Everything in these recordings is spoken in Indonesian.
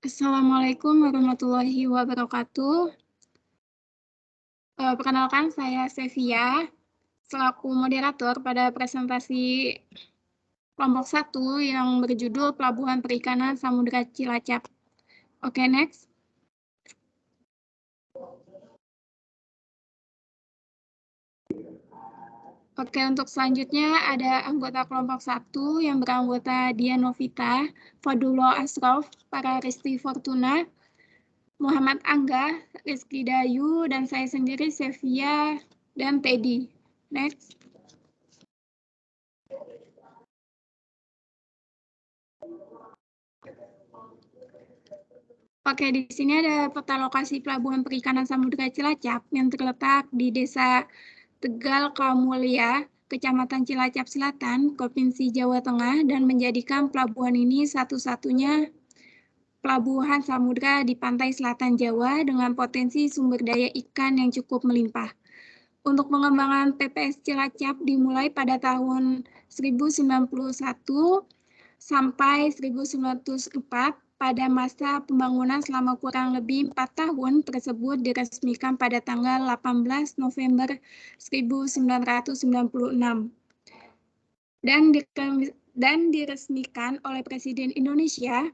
Assalamualaikum warahmatullahi wabarakatuh. Perkenalkan, saya Sevia, selaku moderator pada presentasi kelompok 1 yang berjudul Pelabuhan Perikanan Samudra Cilacap. Oke, next. Oke, untuk selanjutnya ada anggota kelompok 1 yang beranggota Dianovita, Fadullah Asraf, para Risti Fortuna, Muhammad Angga, Rizky Dayu, dan saya sendiri Sevia dan Teddy. Next. Oke, di sini ada peta lokasi Pelabuhan Perikanan Samudra Cilacap yang terletak di Desa Tegal Kamulia, Kecamatan Cilacap Selatan, Provinsi Jawa Tengah, dan menjadikan pelabuhan ini satu-satunya pelabuhan samudra di pantai selatan Jawa dengan potensi sumber daya ikan yang cukup melimpah. Untuk pengembangan PPS Cilacap dimulai pada tahun 1091 sampai 1904. Pada masa pembangunan selama kurang lebih 4 tahun tersebut diresmikan pada tanggal 18 November 1996 dan diresmikan oleh Presiden Indonesia.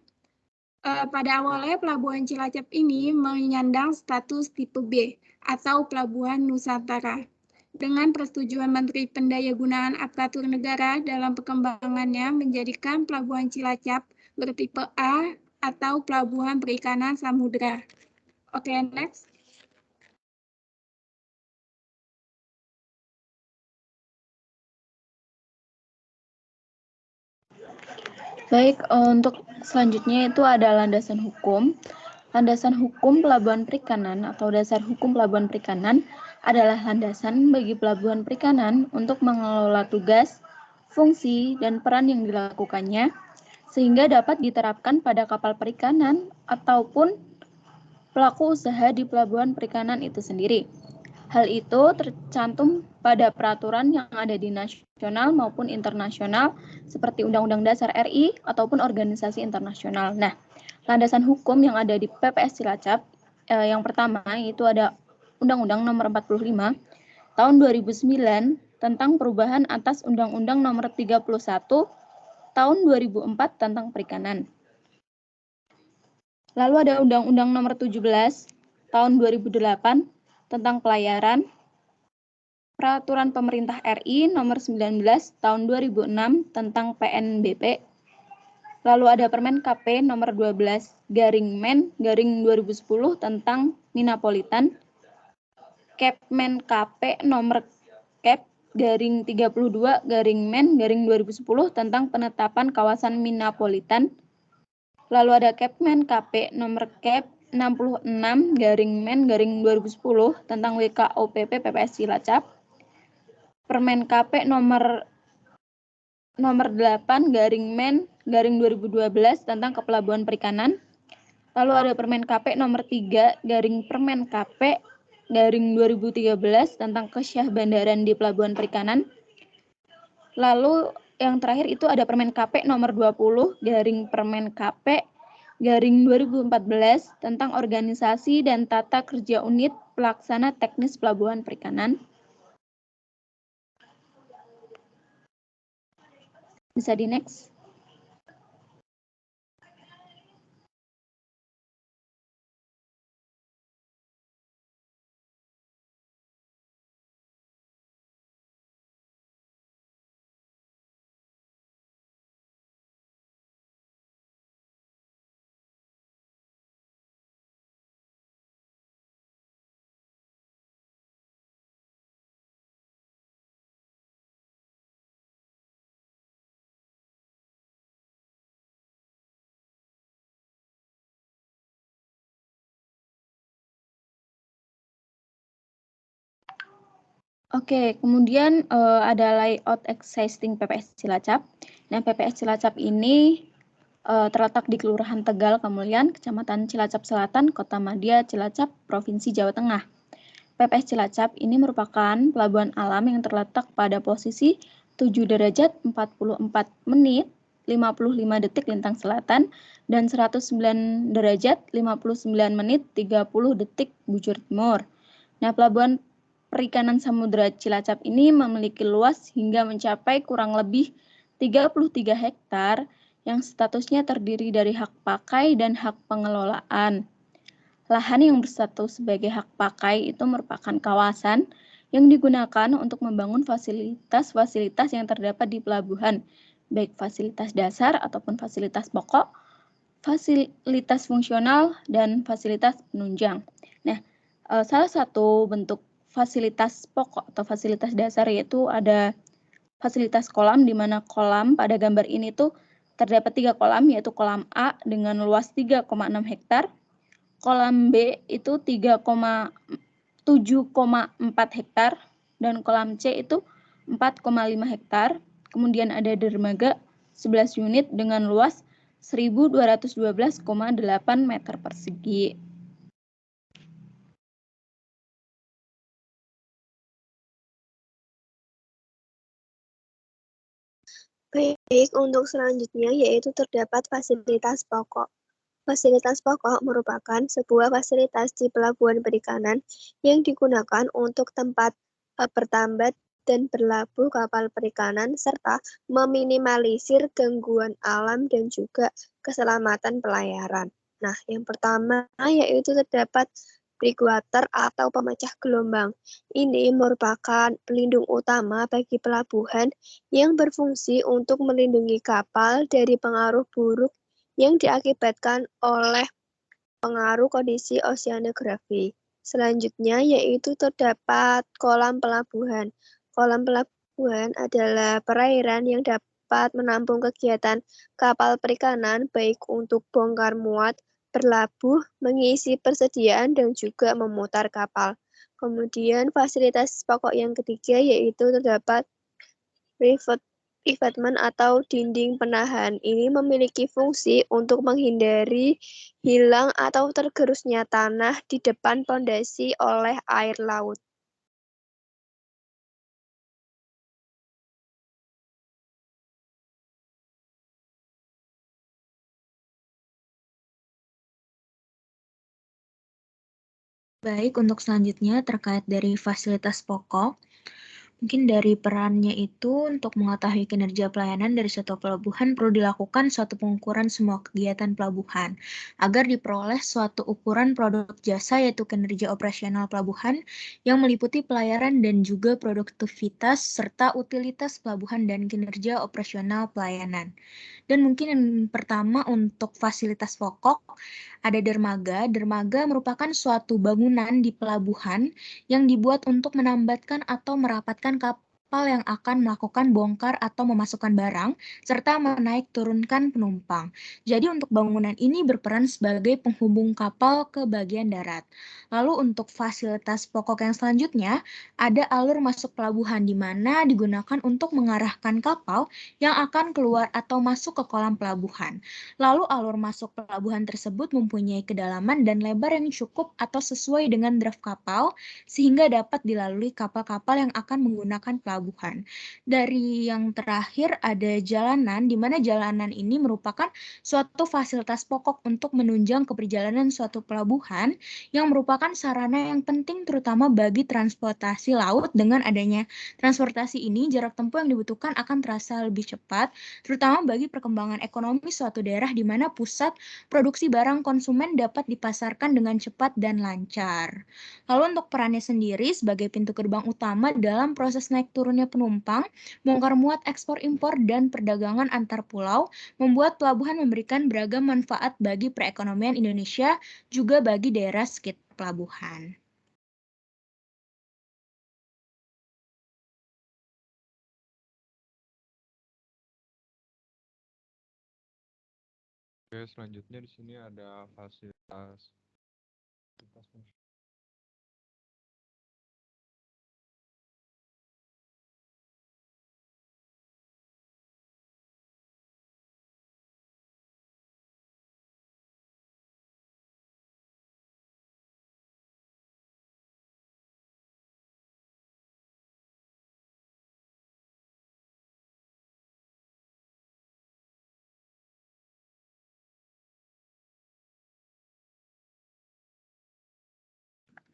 Pada awalnya pelabuhan Cilacap ini menyandang status tipe B atau Pelabuhan Nusantara. Dengan persetujuan Menteri Pendayagunaan Aparatur Negara dalam perkembangannya menjadikan Pelabuhan Cilacap bertipe A atau Pelabuhan Perikanan Samudra. Oke, next. Baik, untuk selanjutnya itu ada landasan hukum. Landasan hukum pelabuhan perikanan atau dasar hukum pelabuhan perikanan adalah landasan bagi pelabuhan perikanan untuk mengelola tugas, fungsi, dan peran yang dilakukannya, sehingga dapat diterapkan pada kapal perikanan ataupun pelaku usaha di pelabuhan perikanan itu sendiri. Hal itu tercantum pada peraturan yang ada di nasional maupun internasional seperti Undang-Undang Dasar RI ataupun organisasi internasional. Nah, landasan hukum yang ada di PPS Cilacap yang pertama itu ada Undang-Undang Nomor 45 Tahun 2009 tentang perubahan atas Undang-Undang Nomor 31 Tahun 2004 tentang perikanan. Lalu ada Undang-Undang Nomor 17 Tahun 2008 tentang pelayaran, Peraturan Pemerintah RI Nomor 19 Tahun 2006 tentang PNBP. Lalu ada Permen KP Nomor 12/Men/2010 tentang Minapolitan, Kepmen KP Nomor Kep/32/Men/2010 tentang penetapan kawasan Minapolitan. Lalu ada Kepmen KP Nomor Kep 66/Men/2010 tentang WKOPP PPS Cilacap. Permen KP Nomor 8/Men/2012 tentang kepelabuhan perikanan. Lalu ada Permen KP Nomor 3/Permen KP/2013 tentang kesyahbandaran di pelabuhan perikanan. Lalu yang terakhir itu ada Permen KP Nomor 20/Permen KP/2014 tentang organisasi dan tata kerja unit pelaksana teknis pelabuhan perikanan. Bisa di next. Oke, kemudian ada layout existing PPS Cilacap. Nah, PPS Cilacap ini terletak di Kelurahan Tegal Kamulian, Kecamatan Cilacap Selatan, Kota Madia, Cilacap, Provinsi Jawa Tengah. PPS Cilacap ini merupakan pelabuhan alam yang terletak pada posisi 7 derajat 44 menit 55 detik lintang selatan, dan 109 derajat 59 menit 30 detik bujur timur. Nah, pelabuhan perikanan Samudra Cilacap ini memiliki luas hingga mencapai kurang lebih 33 hektar yang statusnya terdiri dari hak pakai dan hak pengelolaan. Lahan yang berstatus sebagai hak pakai itu merupakan kawasan yang digunakan untuk membangun fasilitas-fasilitas yang terdapat di pelabuhan, baik fasilitas dasar ataupun fasilitas pokok, fasilitas fungsional, dan fasilitas penunjang. Nah, salah satu bentuk fasilitas pokok atau fasilitas dasar yaitu ada fasilitas kolam, di mana kolam pada gambar ini tuh terdapat 3 kolam, yaitu kolam A dengan luas 3,6 hektar, kolam B itu 7,4 hektar, dan kolam C itu 4,5 hektar. Kemudian ada dermaga 11 unit dengan luas 1.212,8 meter persegi. Baik, untuk selanjutnya yaitu terdapat fasilitas pokok. Fasilitas pokok merupakan sebuah fasilitas di pelabuhan perikanan yang digunakan untuk tempat bertambat dan berlabuh kapal perikanan serta meminimalisir gangguan alam dan juga keselamatan pelayaran. Nah, yang pertama yaitu terdapat breakwater atau pemecah gelombang. Ini merupakan pelindung utama bagi pelabuhan yang berfungsi untuk melindungi kapal dari pengaruh buruk yang diakibatkan oleh pengaruh kondisi oseanografi. Selanjutnya yaitu terdapat kolam pelabuhan. Kolam pelabuhan adalah perairan yang dapat menampung kegiatan kapal perikanan baik untuk bongkar muat, berlabuh, mengisi persediaan, dan juga memutar kapal. Kemudian fasilitas pokok yang ketiga yaitu terdapat revetment atau dinding penahan. Ini memiliki fungsi untuk menghindari hilang atau tergerusnya tanah di depan pondasi oleh air laut. Baik, untuk selanjutnya terkait dari fasilitas pokok, mungkin dari perannya itu untuk mengetahui kinerja pelayanan dari suatu pelabuhan perlu dilakukan suatu pengukuran semua kegiatan pelabuhan agar diperoleh suatu ukuran produk jasa yaitu kinerja operasional pelabuhan yang meliputi pelayaran dan juga produktivitas serta utilitas pelabuhan dan kinerja operasional pelayanan. Dan mungkin yang pertama untuk fasilitas pokok ada dermaga. Dermaga merupakan suatu bangunan di pelabuhan yang dibuat untuk menambatkan atau merapatkan kapal yang akan melakukan bongkar atau memasukkan barang, serta menaik turunkan penumpang. Jadi untuk bangunan ini berperan sebagai penghubung kapal ke bagian darat. Lalu untuk fasilitas pokok yang selanjutnya, ada alur masuk pelabuhan di mana digunakan untuk mengarahkan kapal yang akan keluar atau masuk ke kolam pelabuhan. Lalu alur masuk pelabuhan tersebut mempunyai kedalaman dan lebar yang cukup atau sesuai dengan draft kapal sehingga dapat dilalui kapal-kapal yang akan menggunakan pelabuhan. Dari yang terakhir ada jalanan, di mana jalanan ini merupakan suatu fasilitas pokok untuk menunjang keperjalanan suatu pelabuhan yang merupakan sarana yang penting terutama bagi transportasi laut. Dengan adanya transportasi ini, jarak tempuh yang dibutuhkan akan terasa lebih cepat, terutama bagi perkembangan ekonomi suatu daerah di mana pusat produksi barang konsumen dapat dipasarkan dengan cepat dan lancar. Lalu untuk perannya sendiri sebagai pintu gerbang utama dalam proses naik turunnya penumpang, bongkar muat ekspor impor dan perdagangan antar pulau, membuat pelabuhan memberikan beragam manfaat bagi perekonomian Indonesia, juga bagi daerah sekitar pelabuhan. Oke, selanjutnya di sini ada fasilitas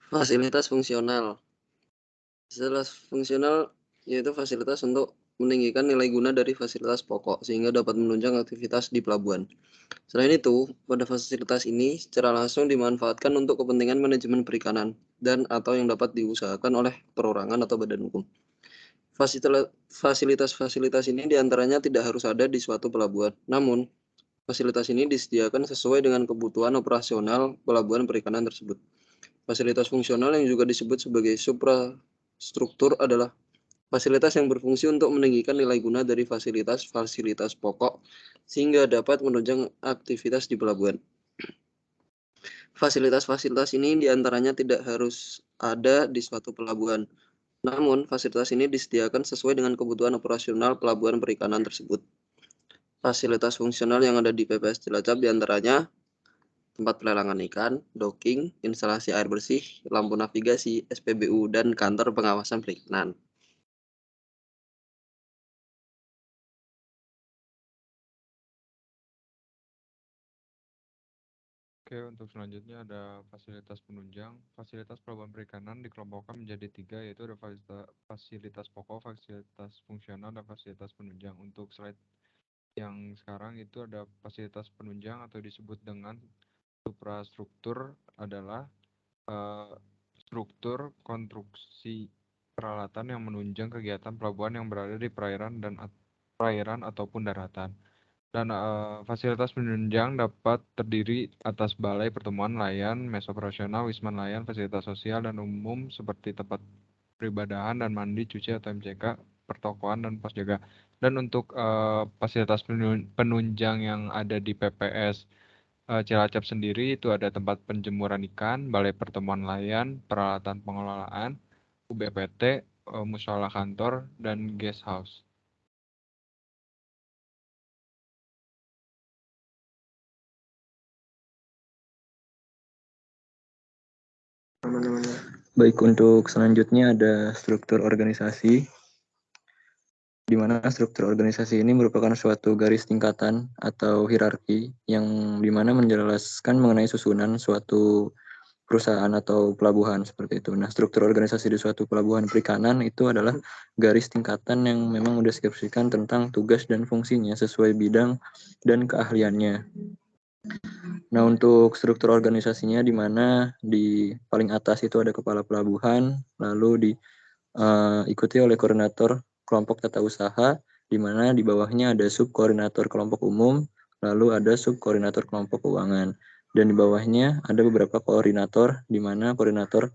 Fasilitas fungsional. Fasilitas fungsional yaitu fasilitas untuk meninggikan nilai guna dari fasilitas pokok sehingga dapat menunjang aktivitas di pelabuhan. Selain itu, pada fasilitas ini secara langsung dimanfaatkan untuk kepentingan manajemen perikanan dan atau yang dapat diusahakan oleh perorangan atau badan hukum. Fasilitas-fasilitas ini diantaranya tidak harus ada di suatu pelabuhan, namun fasilitas ini disediakan sesuai dengan kebutuhan operasional pelabuhan perikanan tersebut. Fasilitas fungsional yang juga disebut sebagai suprastruktur adalah fasilitas yang berfungsi untuk meninggikan nilai guna dari fasilitas-fasilitas pokok sehingga dapat menunjang aktivitas di pelabuhan. Fasilitas-fasilitas ini diantaranya tidak harus ada di suatu pelabuhan, namun fasilitas ini disediakan sesuai dengan kebutuhan operasional pelabuhan perikanan tersebut. Fasilitas fungsional yang ada di PPS Cilacap diantaranya tempat pelelangan ikan, docking, instalasi air bersih, lampu navigasi, SPBU, dan kantor pengawasan perikanan. Oke, untuk selanjutnya ada fasilitas penunjang. Fasilitas pelabuhan perikanan dikelompokkan menjadi 3, yaitu ada fasilitas pokok, fasilitas fungsional, dan fasilitas penunjang. Untuk slide yang sekarang itu ada fasilitas penunjang atau disebut dengan suprastruktur adalah struktur konstruksi peralatan yang menunjang kegiatan pelabuhan yang berada di perairan ataupun daratan. Dan fasilitas penunjang dapat terdiri atas balai pertemuan nelayan, mes operasional, wisma nelayan, fasilitas sosial dan umum seperti tempat peribadahan dan mandi, cuci atau MCK, pertokoan dan pos jaga. Dan untuk fasilitas penunjang yang ada di PPS Cilacap sendiri itu ada tempat penjemuran ikan, balai pertemuan nelayan, peralatan pengelolaan, UBPT, musyola kantor, dan guest house. Baik, untuk selanjutnya ada struktur organisasi, di mana struktur organisasi ini merupakan suatu garis tingkatan atau hierarki yang dimana menjelaskan mengenai susunan suatu perusahaan atau pelabuhan seperti itu. Nah, struktur organisasi di suatu pelabuhan perikanan itu adalah garis tingkatan yang memang mendeskripsikan tentang tugas dan fungsinya sesuai bidang dan keahliannya. Nah, untuk struktur organisasinya di mana di paling atas itu ada kepala pelabuhan, lalu diikuti oleh koordinator kelompok tata usaha, di mana di bawahnya ada subkoordinator kelompok umum, lalu ada subkoordinator kelompok keuangan. Dan di bawahnya ada beberapa koordinator, di mana koordinator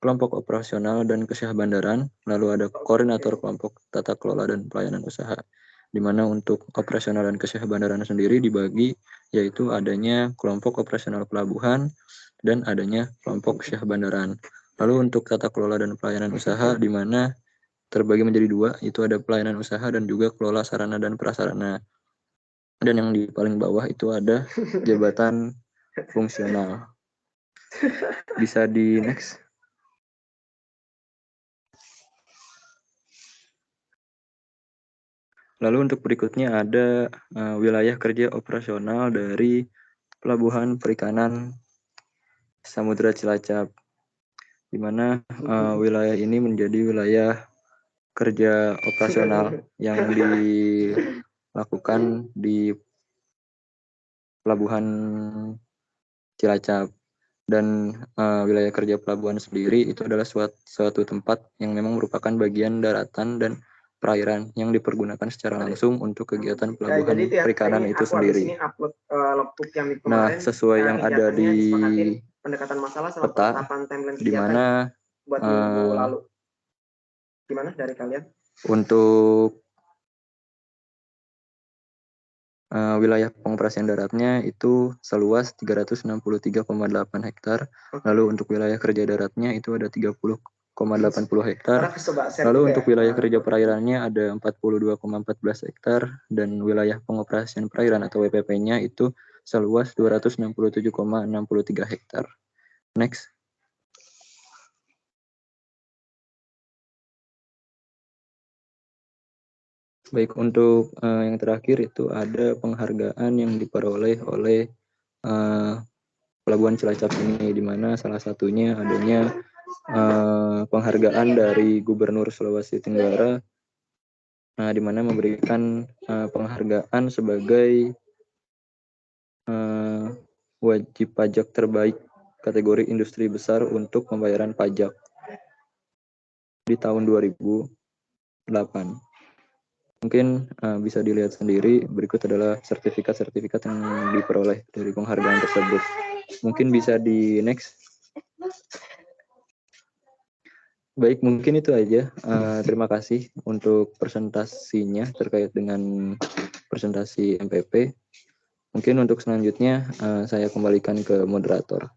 kelompok operasional dan kesyahbandaran, lalu ada koordinator kelompok tata kelola dan pelayanan usaha. Di mana untuk operasional dan kesyahbandaran sendiri dibagi, yaitu adanya kelompok operasional pelabuhan dan adanya kelompok syahbandaran. Lalu untuk tata kelola dan pelayanan usaha, di mana terbagi menjadi 2, itu ada pelayanan usaha dan juga kelola sarana dan prasarana. Dan yang di paling bawah itu ada jabatan fungsional. Bisa di next. Lalu untuk berikutnya ada wilayah kerja operasional dari Pelabuhan Perikanan Samudra Cilacap, di mana wilayah ini menjadi wilayah kerja operasional yang dilakukan di Pelabuhan Cilacap. Dan wilayah kerja pelabuhan sendiri itu adalah suatu tempat yang memang merupakan bagian daratan dan perairan yang dipergunakan secara langsung untuk kegiatan pelabuhan perikanan itu sendiri. Nah, sesuai yang ada di peta, di mana untuk wilayah pengoperasian daratnya itu seluas 363,8 hektar. Lalu untuk wilayah kerja daratnya itu ada 30,80 hektar. Lalu untuk wilayah kerja perairannya ada 42,14 hektar dan wilayah pengoperasian perairan atau WPP-nya itu seluas 267,63 hektar. Next. Baik, untuk yang terakhir itu ada penghargaan yang diperoleh oleh Pelabuhan Cilacap ini, di mana salah satunya adanya penghargaan dari Gubernur Sulawesi Tenggara, di mana memberikan penghargaan sebagai wajib pajak terbaik kategori industri besar untuk pembayaran pajak di tahun 2008. Mungkin bisa dilihat sendiri, berikut adalah sertifikat-sertifikat yang diperoleh dari penghargaan tersebut. Mungkin bisa di next. Baik, mungkin itu aja. Terima kasih untuk presentasinya terkait dengan presentasi MPP. Mungkin untuk selanjutnya saya kembalikan ke moderator.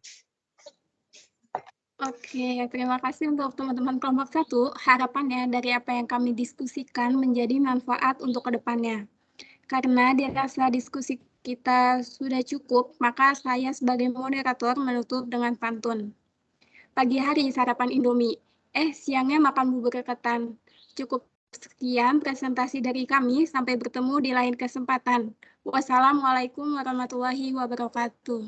Oke, terima kasih untuk teman-teman kelompok 1. Harapannya dari apa yang kami diskusikan menjadi manfaat untuk kedepannya. Karena dirasa diskusi kita sudah cukup, maka saya sebagai moderator menutup dengan pantun. Pagi hari sarapan Indomie, siangnya makan bubur ketan. Cukup sekian presentasi dari kami, sampai bertemu di lain kesempatan. Wassalamualaikum warahmatullahi wabarakatuh.